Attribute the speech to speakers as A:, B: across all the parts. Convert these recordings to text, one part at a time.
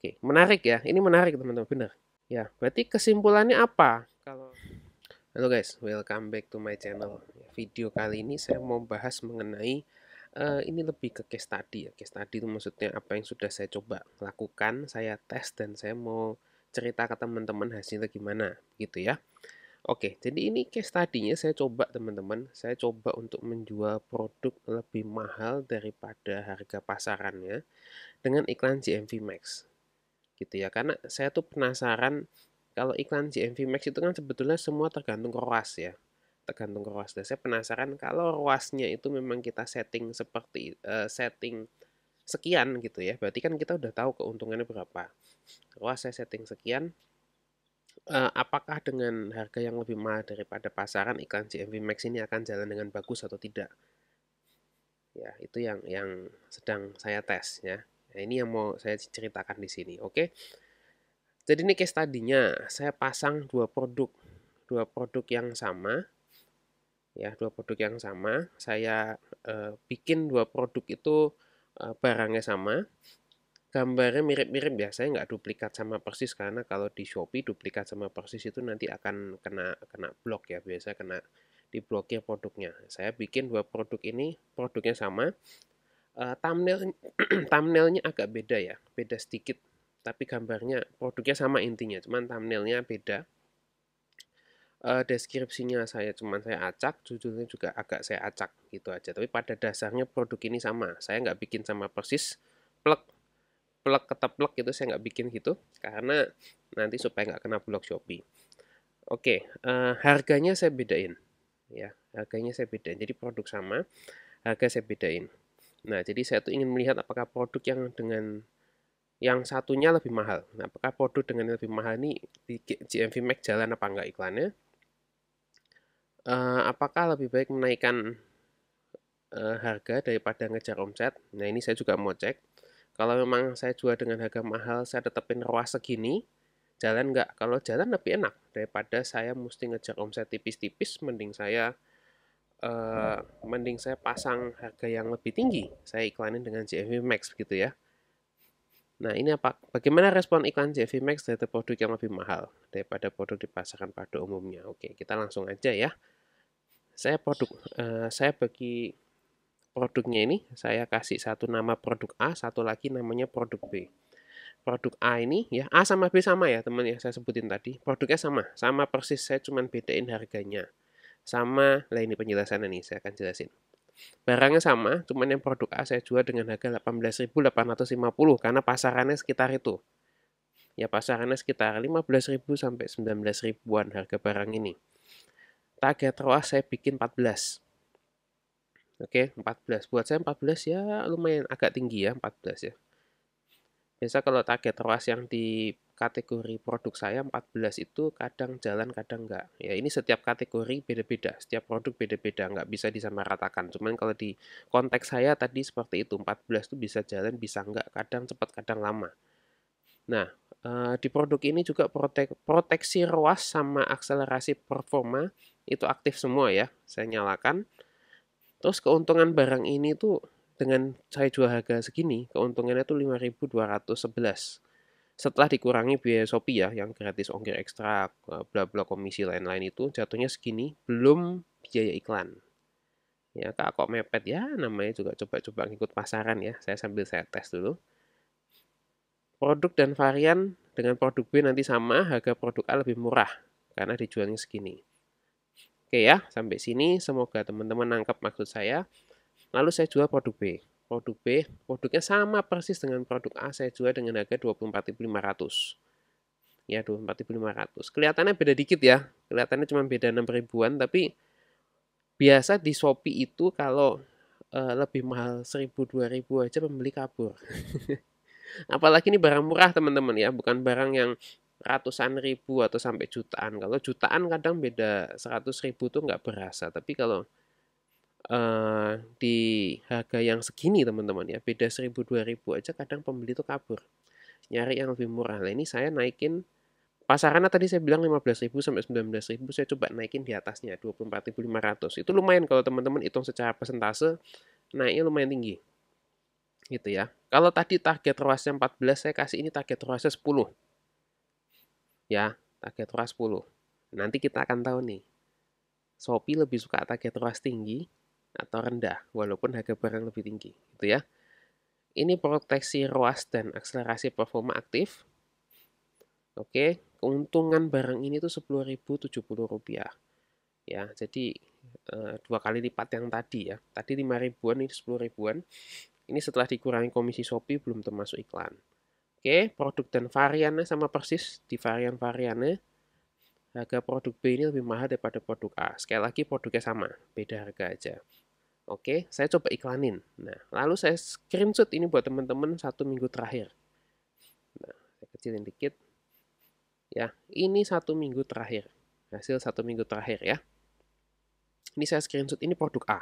A: Oke, menarik ya. Ini menarik teman-teman, benar. Ya, berarti kesimpulannya apa? Halo guys, welcome back to my channel. Video kali ini saya mau bahas mengenai ini lebih ke case study ya. Case study itu maksudnya apa yang sudah saya coba lakukan, saya tes dan saya mau cerita ke teman-teman hasilnya gimana, gitu ya. Oke, jadi ini case study-nya saya coba teman-teman. Saya coba untuk menjual produk lebih mahal daripada harga pasarannya dengan iklan GMV Max gitu ya, karena saya tuh penasaran kalau iklan GMV Max itu kan sebetulnya semua tergantung ROAS ya, tergantung ROAS. Dan saya penasaran kalau ROAS-nya itu memang kita setting seperti setting sekian gitu ya, berarti kan kita udah tahu keuntungannya berapa. ROAS saya setting sekian, apakah dengan harga yang lebih mahal daripada pasaran iklan GMV Max ini akan jalan dengan bagus atau tidak? Ya, itu yang sedang saya tes ya. Nah, ini yang mau saya ceritakan di sini. Oke. Jadi ini case tadinya saya pasang dua produk yang sama, ya dua produk yang sama. Saya bikin dua produk itu barangnya sama, gambarnya mirip-mirip ya. Saya nggak duplikat sama persis karena kalau di Shopee duplikat sama persis itu nanti akan kena kena blok ya, biasa kena diblokir produknya. Saya bikin dua produk ini, produknya sama, thumbnail thumbnailnya agak beda ya, beda sedikit. Tapi gambarnya produknya sama intinya, cuman thumbnailnya beda. Deskripsinya saya acak, judulnya juga agak saya acak gitu aja. Tapi pada dasarnya produk ini sama. Saya nggak bikin sama persis, plek plek keteplek gitu saya nggak bikin gitu karena nanti supaya nggak kena blok Shopee. Oke, harganya saya bedain ya. Harganya saya bedain. Jadi produk sama, harga saya bedain. Nah, jadi saya tuh ingin melihat apakah produk yang dengan yang satunya lebih mahal. Nah, apakah produk dengan lebih mahal ini di GMV Max jalan apa enggak iklannya? Apakah lebih baik menaikkan harga daripada ngejar omset? Nah, ini saya juga mau cek. Kalau memang saya jual dengan harga mahal, saya tetapin ROAS segini, jalan nggak? Kalau jalan lebih enak daripada saya mesti ngejar omset tipis-tipis, mending saya pasang harga yang lebih tinggi. Saya iklanin dengan GMV Max gitu ya. Nah, ini bagaimana respon iklan GMV Max dari produk yang lebih mahal daripada produk di pasaran pada umumnya? Oke, kita langsung aja ya. Saya bagi produknya ini saya kasih satu nama produk A, satu lagi namanya produk B. Produk A ini ya, A sama B sama ya teman ya, saya sebutin tadi. Produknya sama persis, saya cuman bedain harganya. Sama, lah ini penjelasannya nih, saya akan jelasin. Barangnya sama, cuman yang produk A saya jual dengan harga 18.850 karena pasarannya sekitar itu. Ya pasarannya sekitar 15.000 sampai 19 ribuan harga barang ini. Target ROAS saya bikin 14. Oke, 14. Buat saya 14 ya lumayan agak tinggi ya 14 ya. Biasa kalau target ROAS yang di kategori produk saya 14 itu kadang jalan kadang enggak. Ya ini setiap kategori beda-beda, setiap produk beda-beda, nggak bisa disamaratakan. Cuman kalau di konteks saya tadi seperti itu, 14 itu bisa jalan, bisa enggak, kadang cepat, kadang lama. Nah, di produk ini juga proteksi ROAS sama akselerasi performa itu aktif semua ya, saya nyalakan. Terus keuntungan barang ini tuh dengan saya jual harga segini, keuntungannya tuh 5.211. Setelah dikurangi biaya Shopee ya, yang gratis ongkir ekstra, bla bla komisi lain-lain itu jatuhnya segini, belum biaya iklan. Ya kok mepet ya, namanya juga coba-coba ngikut pasaran ya. Saya tes dulu. Produk dan varian dengan produk B nanti sama, harga produk A lebih murah karena dijualnya segini. Oke ya, sampai sini semoga teman-teman nangkep maksud saya. Lalu saya jual produk B. Produk B, produknya sama persis dengan produk A, saya jual dengan harga 24.500. Ya, 24.500. Kelihatannya beda dikit ya. Kelihatannya cuma beda 6 ribuan, tapi biasa di Shopee itu kalau lebih mahal 1.000 2.000 aja pembeli kabur. Apalagi ini barang murah teman-teman ya, bukan barang yang ratusan ribu atau sampai jutaan. Kalau jutaan kadang beda 100.000 tuh nggak berasa, tapi kalau di harga yang segini teman-teman ya, beda 1.000 2.000 aja kadang pembeli tuh kabur. Nyari yang lebih murah. Nah, ini saya naikin pasarannya tadi saya bilang 15.000 sampai 19.000, saya coba naikin di atasnya 24.500. Itu lumayan kalau teman-teman hitung secara persentase, naiknya lumayan tinggi. Gitu ya. Kalau tadi target ROAS-nya 14, saya kasih ini target ROAS-nya 10. Ya, target ROAS 10. Nanti kita akan tahu nih, Shopee lebih suka target ROAS tinggi atau rendah, walaupun harga barang lebih tinggi. Gitu ya. Ini proteksi ROAS dan akselerasi performa aktif. Oke, keuntungan barang ini tuh Rp10.070. Ya, jadi dua kali lipat yang tadi ya. Tadi 5 ribuan, ini 10 ribuan. Ini setelah dikurangi komisi Shopee belum termasuk iklan. Oke, produk dan variannya sama persis. Di varian-variannya, harga produk B ini lebih mahal daripada produk A. Sekali lagi produknya sama, beda harga aja. Oke, saya coba iklanin. Nah, lalu saya screenshot ini buat teman-teman 1 minggu terakhir. Nah, saya kecilin dikit. Ya, ini 1 minggu terakhir. Hasil 1 minggu terakhir ya. Ini saya screenshot, ini produk A.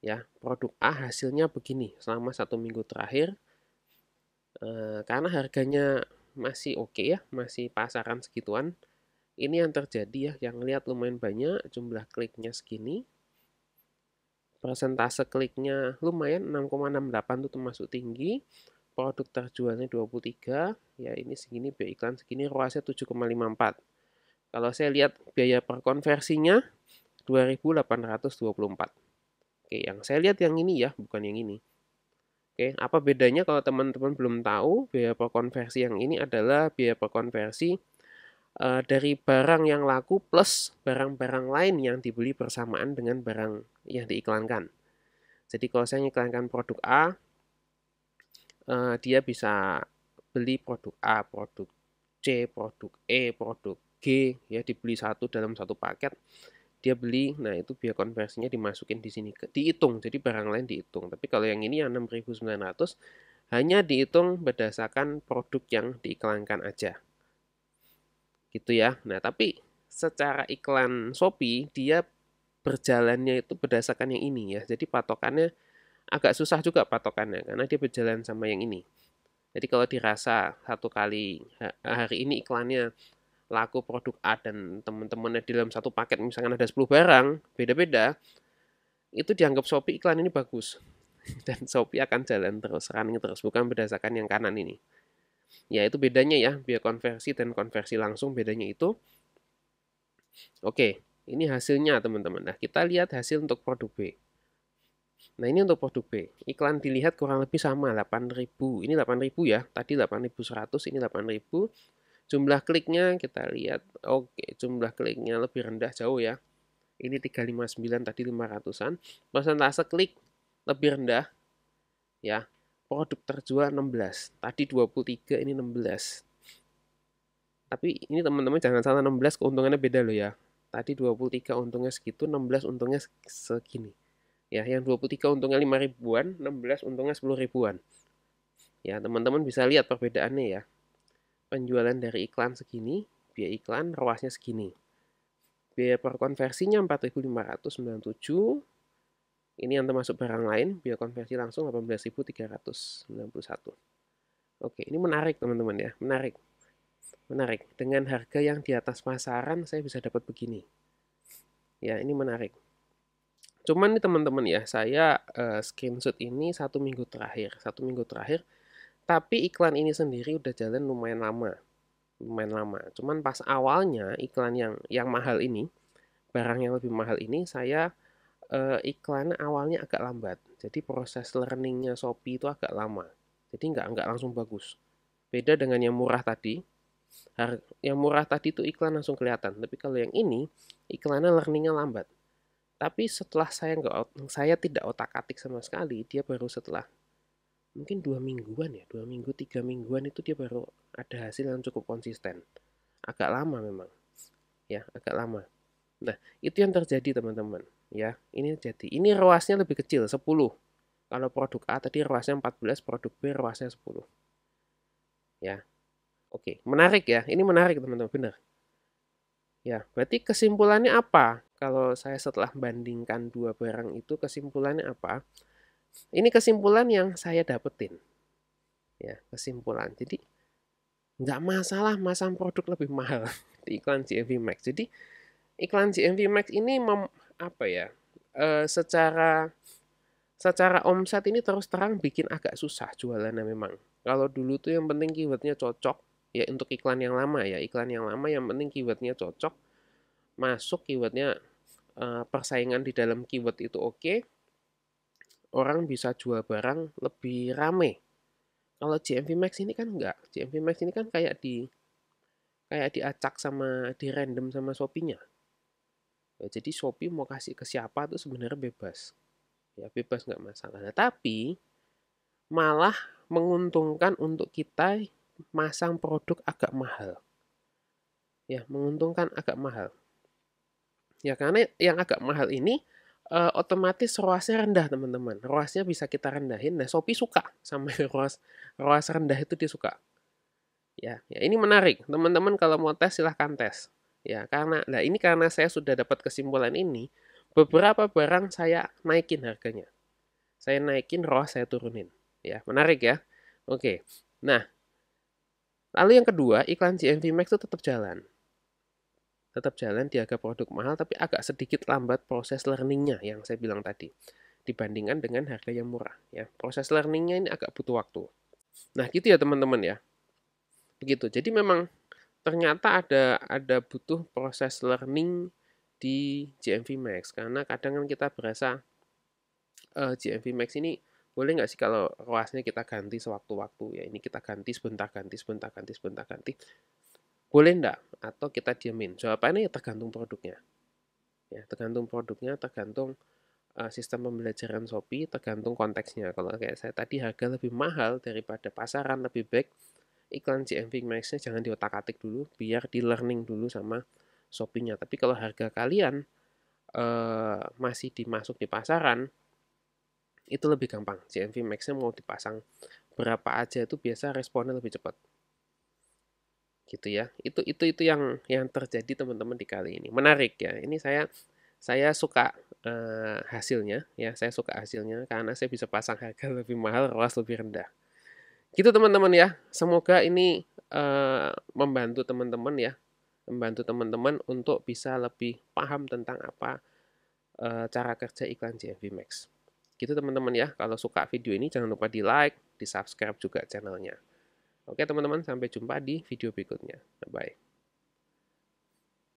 A: Ya, produk A hasilnya begini selama 1 minggu terakhir. Karena harganya masih oke ya, masih pasaran segituan. Ini yang terjadi ya, yang lihat lumayan banyak, jumlah kliknya segini. Persentase kliknya lumayan 6,68 itu termasuk tinggi. Produk terjualnya 23, ya ini segini, biaya iklan segini, ROAS-nya 7,54. Kalau saya lihat biaya per konversinya 2.824. Oke, yang saya lihat yang ini ya, bukan yang ini. Oke, apa bedanya kalau teman-teman belum tahu, biaya per konversi yang ini adalah biaya per konversi dari barang yang laku plus barang-barang lain yang dibeli bersamaan dengan barang yang diiklankan. Jadi kalau saya mengiklankan produk A, dia bisa beli produk A, produk C, produk E, produk G, ya dibeli satu dalam satu paket. Dia beli, nah itu biaya konversinya dimasukin di sini, dihitung, jadi barang lain dihitung. Tapi kalau yang ini yang 6.900 hanya dihitung berdasarkan produk yang diiklankan aja. Gitu ya. Nah, tapi secara iklan Shopee dia berjalannya itu berdasarkan yang ini ya. Jadi patokannya agak susah juga patokannya karena dia berjalan sama yang ini. Jadi kalau dirasa satu kali hari ini iklannya laku produk A dan teman-temannya di dalam satu paket misalkan ada 10 barang, beda-beda, itu dianggap Shopee iklan ini bagus. Dan Shopee akan jalan terus, running terus, bukan berdasarkan yang kanan ini. Ya itu bedanya ya, biaya konversi dan konversi langsung bedanya itu. Oke, ini hasilnya teman-teman. Nah kita lihat hasil untuk produk B. Nah ini untuk produk B, iklan dilihat kurang lebih sama 8.000. Ini 8.000 ya, tadi 8.100, ini 8.000. Jumlah kliknya kita lihat, oke, jumlah kliknya lebih rendah jauh ya. Ini 359, tadi 500-an. Persentase klik lebih rendah ya. Produk terjual 16, tadi 23, ini 16. Tapi ini teman-teman jangan salah, 16 keuntungannya beda loh ya. Tadi 23 untungnya segitu, 16 untungnya segini. Ya, yang 23 untungnya 5 ribuan, 16 untungnya 10 ribuan. Ya, teman-teman bisa lihat perbedaannya ya. Penjualan dari iklan segini, biaya iklan ROAS-nya segini. Biaya per konversinya 4.597. Ini yang termasuk barang lain, biaya konversi langsung 18.391. Oke, ini menarik teman-teman ya, menarik. Menarik. Dengan harga yang di atas pasaran saya bisa dapat begini. Ya, ini menarik. Cuman nih teman-teman ya, saya screenshot ini 1 minggu terakhir. 1 minggu terakhir, tapi iklan ini sendiri udah jalan lumayan lama. Lumayan lama. Cuman pas awalnya iklan yang mahal ini, barang yang lebih mahal ini, saya iklan awalnya agak lambat. Jadi proses learningnya Shopee itu agak lama. Jadi nggak langsung bagus. Beda dengan yang murah tadi. Yang murah tadi itu iklan langsung kelihatan. Tapi kalau yang ini, iklannya learningnya lambat. Tapi setelah saya tidak otak-atik sama sekali, dia baru setelah mungkin 2 mingguan ya, 2 minggu, 3 mingguan itu dia baru ada hasil yang cukup konsisten. Agak lama memang, ya agak lama. Nah itu yang terjadi teman-teman, ya ini jadi ini ROAS-nya lebih kecil 10. Kalau produk A tadi ROAS-nya 14, produk B ROAS-nya 10. Ya, oke, menarik ya, ini menarik teman-teman, benar. Ya, berarti kesimpulannya apa? Kalau saya setelah bandingkan dua barang itu, kesimpulannya apa? Ini kesimpulan yang saya dapetin. Ya, kesimpulan. Jadi, nggak masalah masang produk lebih mahal di iklan GMV Max. Jadi, iklan GMV Max ini apa ya? Secara secara omset ini terus terang bikin agak susah jualannya memang. Kalau dulu tuh yang penting keywordnya cocok, ya untuk iklan yang lama ya, iklan yang lama yang penting keywordnya cocok, masuk keywordnya persaingan di dalam keyword itu oke, orang bisa jual barang lebih rame. Kalau GMV Max ini kan enggak, GMV Max ini kan kayak diacak sama di random sama Shopee-nya. Ya, jadi Shopee mau kasih ke siapa tuh sebenarnya bebas. Ya bebas nggak masalah. Nah, tapi malah menguntungkan untuk kita masang produk agak mahal. Ya, menguntungkan agak mahal. Ya, karena yang agak mahal ini otomatis ROAS-nya rendah, teman-teman. ROAS-nya bisa kita rendahin. Nah, Shopee suka sama ROAS rendah itu dia suka. Ya, ini menarik. Teman-teman kalau mau tes silahkan tes. Ya, karena saya sudah dapat kesimpulan ini, beberapa barang saya naikin harganya. Saya naikin, ROAS saya turunin. Ya, menarik ya. Oke. Nah, lalu yang kedua, iklan GMV Max itu tetap jalan. Tetap jalan di harga produk mahal, tapi agak sedikit lambat proses learningnya yang saya bilang tadi. Dibandingkan dengan harga yang murah. Ya, proses learningnya ini agak butuh waktu. Nah, gitu ya teman-teman ya. Begitu. Jadi memang ternyata ada butuh proses learning di GMV Max. Karena kadang kan kita berasa GMV Max ini boleh nggak sih kalau ROAS-nya kita ganti sewaktu-waktu ya, ini kita ganti sebentar, ganti sebentar, ganti sebentar, ganti. Boleh nggak? Atau kita diamin? Jawabannya ya tergantung produknya. Ya, tergantung produknya, tergantung sistem pembelajaran Shopee, tergantung konteksnya. Kalau kayak saya tadi harga lebih mahal daripada pasaran, lebih baik iklan GMV Max-nya jangan diotak-atik dulu, biar di learning dulu sama Shopee-nya. Tapi kalau harga kalian masih dimasuk di pasaran, itu lebih gampang. GMV Max-nya mau dipasang berapa aja itu biasa responnya lebih cepat. Gitu ya. Itu yang terjadi teman-teman di kali ini. Menarik ya. Ini saya suka hasilnya ya. Saya suka hasilnya karena saya bisa pasang harga lebih mahal, ROAS lebih rendah. Gitu teman-teman ya. Semoga ini membantu teman-teman ya. Membantu teman-teman untuk bisa lebih paham tentang apa cara kerja iklan GMV Max. Gitu teman-teman ya. Kalau suka video ini jangan lupa di like, di subscribe juga channelnya. Oke teman-teman, sampai jumpa di video berikutnya. Bye-bye.